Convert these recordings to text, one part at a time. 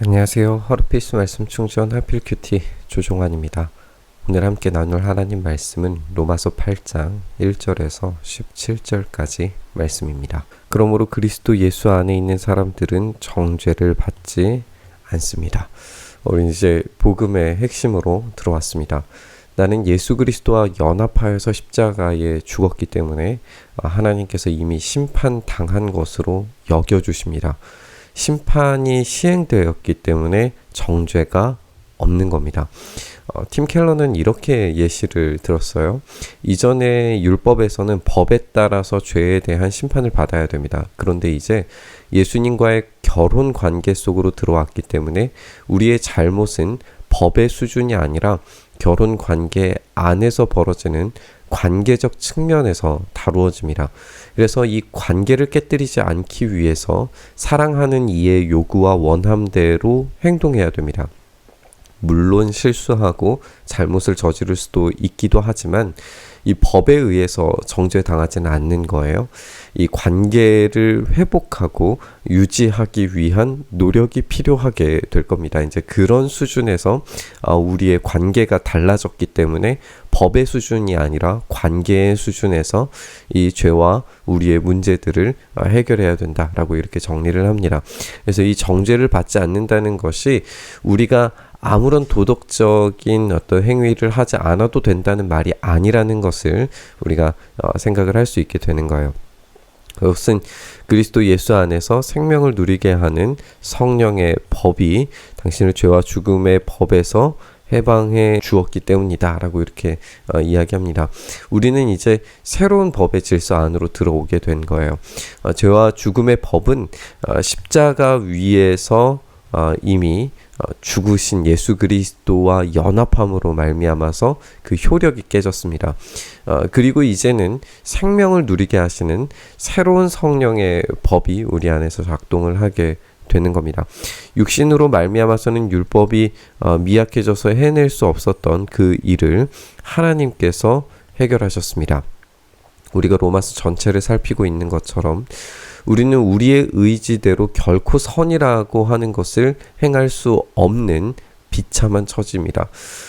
안녕하세요. 하루페이스 말씀 충전 하필큐티 조종환입니다. 오늘 함께 나눌 하나님 말씀은 로마서 8장 1절에서 17절까지 말씀입니다. 그러므로 그리스도 예수 안에 있는 사람들은 정죄를 받지 않습니다. 우리 이제 복음의 핵심으로 들어왔습니다. 나는 예수 그리스도와 연합하여서 십자가에 죽었기 때문에 하나님께서 이미 심판당한 것으로 여겨주십니다. 심판이 시행되었기 때문에 정죄가 없는 겁니다. 팀 켈러는 이렇게 예시를 들었어요. 이전에 율법에서는 법에 따라서 죄에 대한 심판을 받아야 됩니다. 그런데 이제 예수님과의 결혼 관계 속으로 들어왔기 때문에 우리의 잘못은 법의 수준이 아니라 결혼 관계 안에서 벌어지는 관계적 측면에서 다루어집니다. 그래서 이 관계를 깨뜨리지 않기 위해서 사랑하는 이의 요구와 원함대로 행동해야 됩니다. 물론 실수하고 잘못을 저지를 수도 있기도 하지만 이 법에 의해서 정죄당하지는 않는 거예요. 이 관계를 회복하고 유지하기 위한 노력이 필요하게 될 겁니다. 이제 그런 수준에서 우리의 관계가 달라졌기 때문에 법의 수준이 아니라 관계의 수준에서 이 죄와 우리의 문제들을 해결해야 된다라고 이렇게 정리를 합니다. 그래서 이 정죄를 받지 않는다는 것이 우리가 아무런 도덕적인 어떤 행위를 하지 않아도 된다는 말이 아니라는 것을 우리가 생각을 할 수 있게 되는 거예요. 그것은 그리스도 예수 안에서 생명을 누리게 하는 성령의 법이 당신을 죄와 죽음의 법에서 해방해 주었기 때문이다 라고 이렇게 이야기합니다. 우리는 이제 새로운 법의 질서 안으로 들어오게 된 거예요. 죄와 죽음의 법은 십자가 위에서 이미 죽으신 예수 그리스도와 연합함으로 말미암아서 그 효력이 깨졌습니다. 그리고 이제는 생명을 누리게 하시는 새로운 성령의 법이 우리 안에서 작동을 하게 되는 겁니다. 육신으로 말미암아서는 율법이 미약해져서 해낼 수 없었던 그 일을 하나님께서 해결하셨습니다. 우리가 로마서 전체를 살피고 있는 것처럼 우리는 우리의 의지대로 결코 선이라고 하는 것을 행할 수 없는 비참한 처지입니다.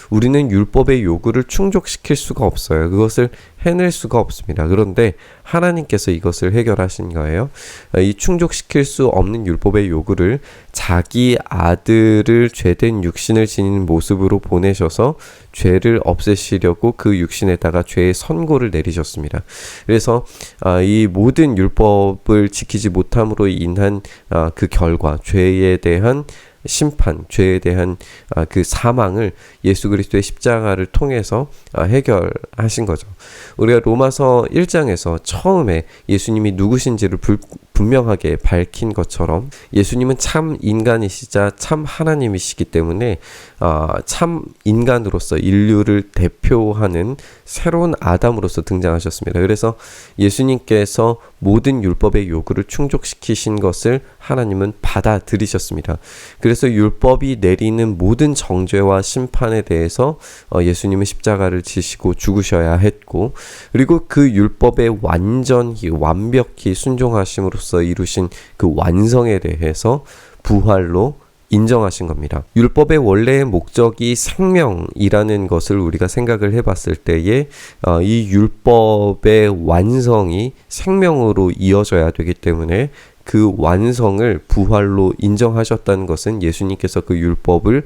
우리는 율법의 요구를 충족시킬 수가 없어요. 그것을 해낼 수가 없습니다. 그런데 하나님께서 이것을 해결하신 거예요. 이 충족시킬 수 없는 율법의 요구를 자기 아들을 죄된 육신을 지닌 모습으로 보내셔서 죄를 없애시려고 그 육신에다가 죄의 선고를 내리셨습니다. 그래서 이 모든 율법을 지키지 못함으로 인한 그 결과, 죄에 대한 심판, 죄에 대한 그 사망을 예수 그리스도의 십자가를 통해서 해결하신 거죠. 우리가 로마서 1장에서 처음에 예수님이 누구신지를 분명하게 밝힌 것처럼 예수님은 참 인간이시자 참 하나님이시기 때문에 참 인간으로서 인류를 대표하는 새로운 아담으로서 등장하셨습니다. 그래서 예수님께서 모든 율법의 요구를 충족시키신 것을 하나님은 받아들이셨습니다. 그래서 율법이 내리는 모든 정죄와 심판에 대해서 예수님은 십자가를 지시고 죽으셔야 했고, 그리고 그 율법에 완전히 완벽히 순종하심으로써 이루신 그 완성에 대해서 부활로 인정하신 겁니다. 율법의 원래의 목적이 생명이라는 것을 우리가 생각을 해봤을 때에 이 율법의 완성이 생명으로 이어져야 되기 때문에 그 완성을 부활로 인정하셨다는 것은 예수님께서 그 율법을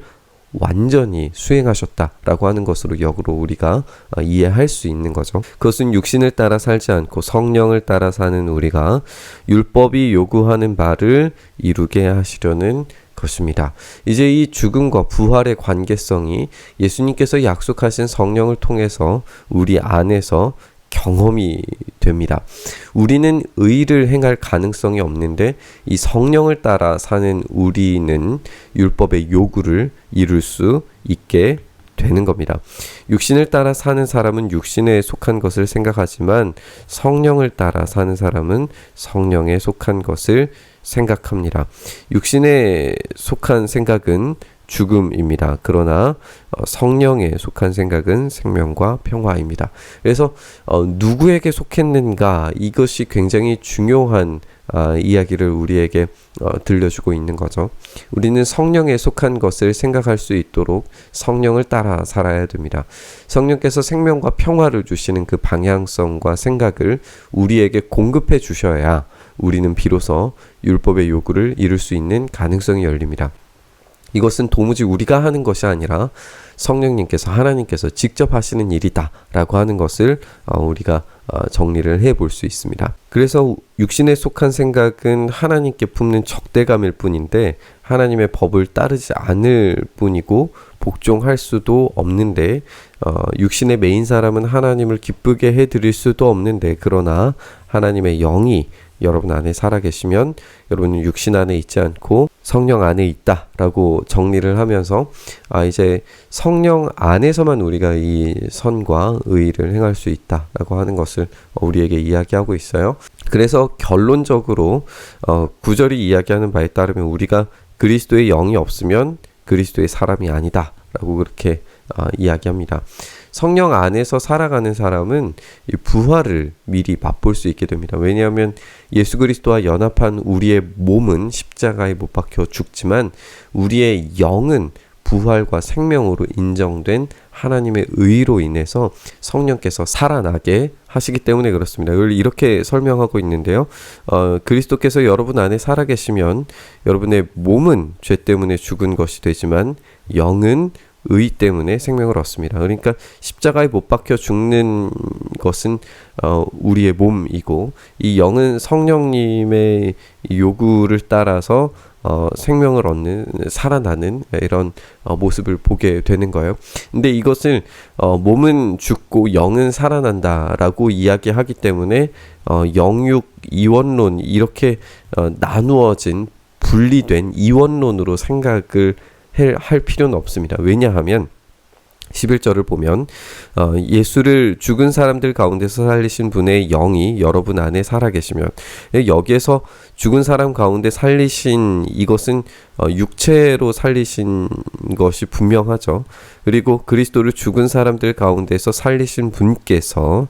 완전히 수행하셨다라고 하는 것으로 역으로 우리가 이해할 수 있는 거죠. 그것은 육신을 따라 살지 않고 성령을 따라 사는 우리가 율법이 요구하는 바를 이루게 하시려는 것입니다. 이제 이 죽음과 부활의 관계성이 예수님께서 약속하신 성령을 통해서 우리 안에서 경험이 됩니다. 우리는 의를 행할 가능성이 없는데 이 성령을 따라 사는 우리는 율법의 요구를 이룰 수 있게 되는 겁니다. 육신을 따라 사는 사람은 육신에 속한 것을 생각하지만 성령을 따라 사는 사람은 성령에 속한 것을 생각합니다. 육신에 속한 생각은 죽음입니다. 그러나 성령에 속한 생각은 생명과 평화입니다. 그래서 누구에게 속했는가, 이것이 굉장히 중요한 이야기를 우리에게 들려주고 있는 거죠. 우리는 성령에 속한 것을 생각할 수 있도록 성령을 따라 살아야 됩니다. 성령께서 생명과 평화를 주시는 그 방향성과 생각을 우리에게 공급해 주셔야 우리는 비로소 율법의 요구를 이룰 수 있는 가능성이 열립니다. 이것은 도무지 우리가 하는 것이 아니라 성령님께서, 하나님께서 직접 하시는 일이다 라고 하는 것을 우리가 정리를 해볼 수 있습니다. 그래서 육신에 속한 생각은 하나님께 품는 적대감일 뿐인데 하나님의 법을 따르지 않을 뿐이고 복종할 수도 없는데, 육신의 메인 사람은 하나님을 기쁘게 해드릴 수도 없는데, 그러나 하나님의 영이 여러분 안에 살아계시면 여러분은 육신 안에 있지 않고 성령 안에 있다 라고 정리를 하면서 이제 성령 안에서만 우리가 이 선과 의를 행할 수 있다 라고 하는 것을 우리에게 이야기하고 있어요. 그래서 결론적으로 구절이 이야기하는 바에 따르면 우리가 그리스도의 영이 없으면 그리스도의 사람이 아니다 라고 그렇게 이야기합니다. 성령 안에서 살아가는 사람은 이 부활을 미리 맛볼 수 있게 됩니다. 왜냐하면 예수 그리스도와 연합한 우리의 몸은 십자가에 못 박혀 죽지만 우리의 영은 부활과 생명으로 인정된 하나님의 의로 인해서 성령께서 살아나게 하시기 때문에 그렇습니다. 이걸 이렇게 설명하고 있는데요. 그리스도께서 여러분 안에 살아계시면 여러분의 몸은 죄 때문에 죽은 것이 되지만 영은 의 때문에 생명을 얻습니다. 그러니까 십자가에 못 박혀 죽는 것은 우리의 몸이고, 이 영은 성령님의 요구를 따라서 생명을 얻는, 살아나는 이런 모습을 보게 되는 거예요. 근데 이것을 몸은 죽고 영은 살아난다라고 이야기하기 때문에 영육 이원론, 이렇게 나누어진 분리된 이원론으로 생각을 할 필요는 없습니다. 왜냐하면 11절을 보면 예수를 죽은 사람들 가운데서 살리신 분의 영이 여러분 안에 살아계시면, 여기에서 죽은 사람 가운데 살리신, 이것은 육체로 살리신 것이 분명하죠. 그리고 그리스도를 죽은 사람들 가운데서 살리신 분께서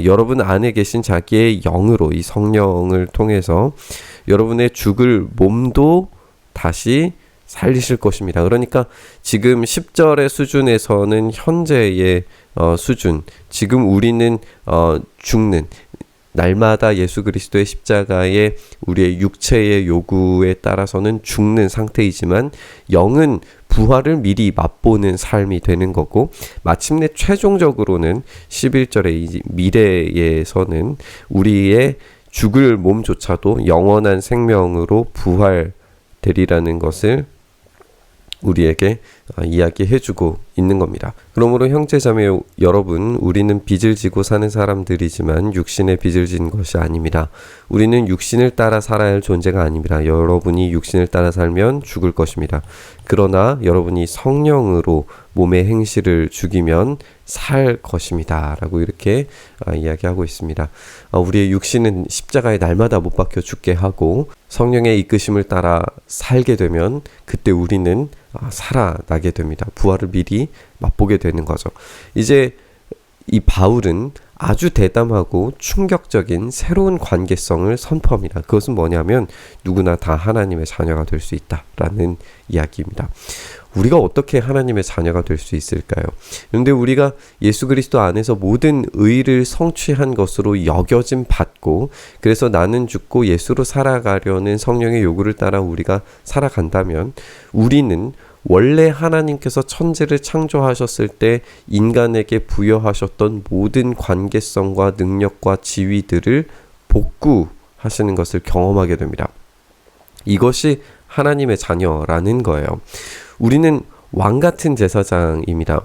여러분 안에 계신 자기의 영으로, 이 성령을 통해서 여러분의 죽을 몸도 다시 살리실 것입니다. 그러니까 지금 10절의 수준에서는 현재의 수준, 지금 우리는 죽는, 날마다 예수 그리스도의 십자가에 우리의 육체의 요구에 따라서는 죽는 상태이지만 영은 부활을 미리 맛보는 삶이 되는 거고, 마침내 최종적으로는 11절의 이 미래에서는 우리의 죽을 몸조차도 영원한 생명으로 부활되리라는 것을 우리에게 이야기해주고 있는 겁니다. 그러므로 형제자매 여러분, 우리는 빚을 지고 사는 사람들이지만 육신의 빚을 진 것이 아닙니다. 우리는 육신을 따라 살아야 할 존재가 아닙니다. 여러분이 육신을 따라 살면 죽을 것입니다. 그러나 여러분이 성령으로 몸의 행실을 죽이면 살 것입니다 라고 이렇게 이야기하고 있습니다. 우리의 육신은 십자가에 날마다 못 박혀 죽게 하고 성령의 이끄심을 따라 살게 되면 그때 우리는 살아나게 됩니다. 부활을 미리 맛보게 되는 거죠. 이제 이 바울은 아주 대담하고 충격적인 새로운 관계성을 선포합니다. 그것은 뭐냐면 누구나 다 하나님의 자녀가 될 수 있다라는 이야기입니다. 우리가 어떻게 하나님의 자녀가 될 수 있을까요? 그런데 우리가 예수 그리스도 안에서 모든 의를 성취한 것으로 여겨짐 받고, 그래서 나는 죽고 예수로 살아가려는 성령의 요구를 따라 우리가 살아간다면 우리는 원래 하나님께서 천지를 창조하셨을 때 인간에게 부여하셨던 모든 관계성과 능력과 지위들을 복구하시는 것을 경험하게 됩니다. 이것이 하나님의 자녀라는 거예요. 우리는 왕같은 제사장입니다.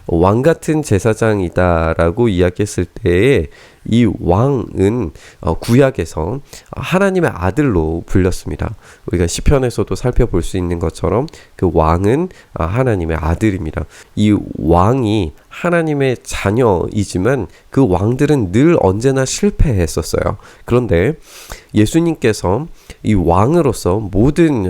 왕같은 제사장이다라고 이야기했을 때에 이 왕은 구약에서 하나님의 아들로 불렸습니다. 우리가 시편에서도 살펴볼 수 있는 것처럼 그 왕은 하나님의 아들입니다. 이 왕이 하나님의 자녀이지만 그 왕들은 늘 언제나 실패했었어요. 그런데 예수님께서 이 왕으로서 모든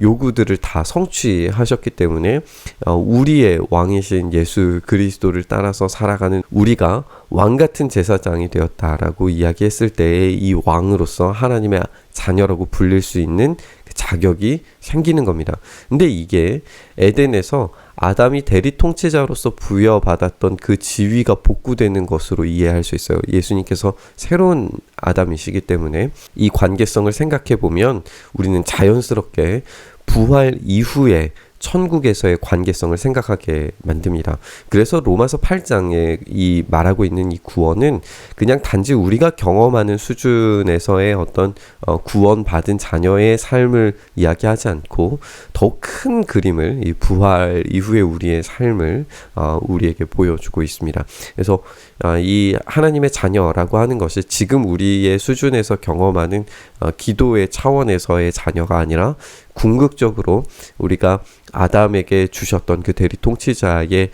요구들을 다 성취하셨기 때문에 우리의 왕이신 예수 그리스도를 따라서 살아가는 우리가 왕 같은 제사장이 되었다라고 이야기했을 때에 이 왕으로서 하나님의 자녀라고 불릴 수 있는 그 자격이 생기는 겁니다. 근데 이게 에덴에서 아담이 대리 통치자로서 부여받았던 그 지위가 복구되는 것으로 이해할 수 있어요. 예수님께서 새로운 아담이시기 때문에 이 관계성을 생각해 보면 우리는 자연스럽게 부활 이후에 천국에서의 관계성을 생각하게 만듭니다. 그래서 로마서 8장에 이 말하고 있는 이 구원은 그냥 단지 우리가 경험하는 수준에서의 어떤 구원받은 자녀의 삶을 이야기하지 않고 더욱 큰 그림을, 이 부활 이후의 우리의 삶을 우리에게 보여주고 있습니다. 그래서 이 하나님의 자녀라고 하는 것이 지금 우리의 수준에서 경험하는 기도의 차원에서의 자녀가 아니라 궁극적으로 우리가 아담에게 주셨던 그 대리 통치자의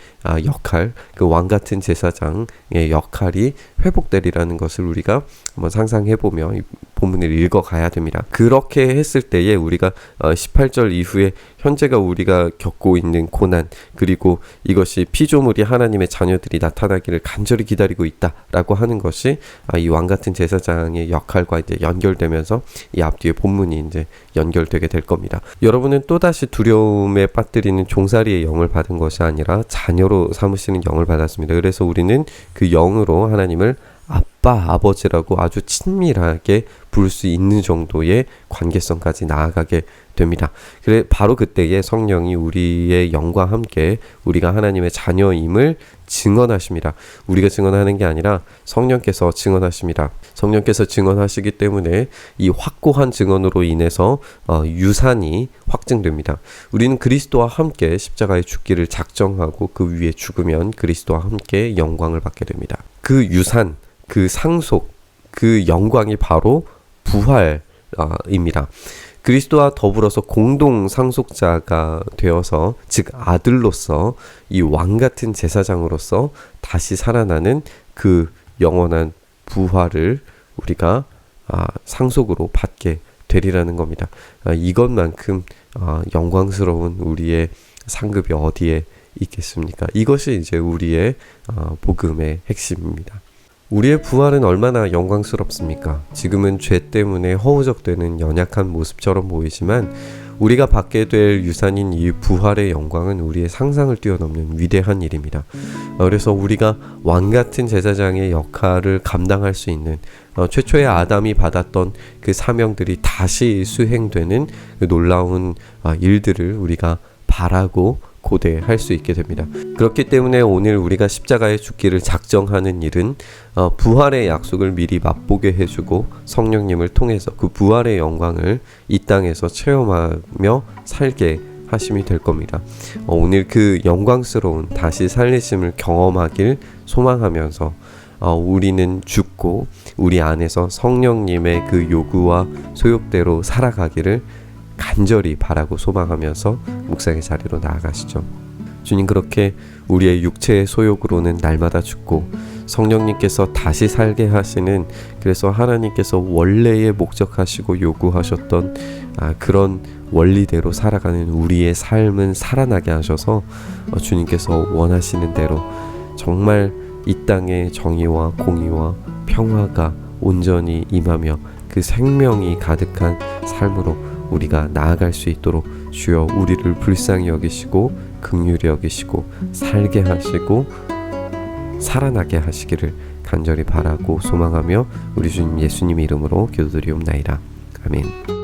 역할, 그 왕 같은 제사장의 역할이 회복되리라는 것을 우리가 한번 상상해보며 이 본문을 읽어가야 됩니다. 그렇게 했을 때에 우리가 18절 이후에 현재가 우리가 겪고 있는 고난, 그리고 이것이 피조물이 하나님의 자녀들이 나타나기를 간절히 기다리고 있다라고 하는 것이 이 왕 같은 제사장의 역할과 이제 연결되면서 이 앞뒤의 본문이 이제 연결되게 될 겁니다. 여러분은 또다시 두려움에 빠뜨리는 종살이의 영을 받은 것이 아니라 자녀로 삼으시는 영을 받았습니다. 그래서 우리는 그 영으로 하나님을 아빠, 아버지라고 아주 친밀하게 부를 수 있는 정도의 관계성까지 나아가게 됩니다. 그래 바로 그때에 성령이 우리의 영과 함께 우리가 하나님의 자녀임을 증언하십니다. 우리가 증언하는 게 아니라 성령께서 증언하십니다. 성령께서 증언하시기 때문에 이 확고한 증언으로 인해서 유산이 확증됩니다. 우리는 그리스도와 함께 십자가에 죽기를 작정하고 그 위에 죽으면 그리스도와 함께 영광을 받게 됩니다. 그 유산, 그 상속, 그 영광이 바로 부활입니다. 그리스도와 더불어서 공동 상속자가 되어서, 즉 아들로서 이 왕같은 제사장으로서 다시 살아나는 그 영원한 부활을 우리가 상속으로 받게 되리라는 겁니다. 이것만큼 영광스러운 우리의 상급이 어디에 있겠습니까? 이것이 이제 우리의 복음의 핵심입니다. 우리의 부활은 얼마나 영광스럽습니까? 지금은 죄 때문에 허우적대는 연약한 모습처럼 보이지만 우리가 받게 될 유산인 이 부활의 영광은 우리의 상상을 뛰어넘는 위대한 일입니다. 그래서 우리가 왕같은 제사장의 역할을 감당할 수 있는 최초의 아담이 받았던 그 사명들이 다시 수행되는 그 놀라운 일들을 우리가 바라고 고대할 수 있게 됩니다. 그렇기 때문에 오늘 우리가 십자가에 죽기를 작정하는 일은 부활의 약속을 미리 맛보게 해주고 성령님을 통해서 그 부활의 영광을 이 땅에서 체험하며 살게 하심이 될 겁니다. 오늘 그 영광스러운 다시 살리심을 경험하길 소망하면서 우리는 죽고 우리 안에서 성령님의 그 요구와 소욕대로 살아가기를 간절히 바라고 소망하면서 묵상의 자리로 나아가시죠. 주님, 그렇게 우리의 육체의 소욕으로는 날마다 죽고 성령님께서 다시 살게 하시는, 그래서 하나님께서 원래의 목적하시고 요구하셨던 그런 원리대로 살아가는 우리의 삶은 살아나게 하셔서 주님께서 원하시는 대로 정말 이 땅에 정의와 공의와 평화가 온전히 임하며 그 생명이 가득한 삶으로 우리가 나아갈 수 있도록 주여 우리를 불쌍히 여기시고 긍휼히 여기시고 살게 하시고 살아나게 하시기를 간절히 바라고 소망하며 우리 주님 예수님의 이름으로 기도드리옵나이다. 아멘.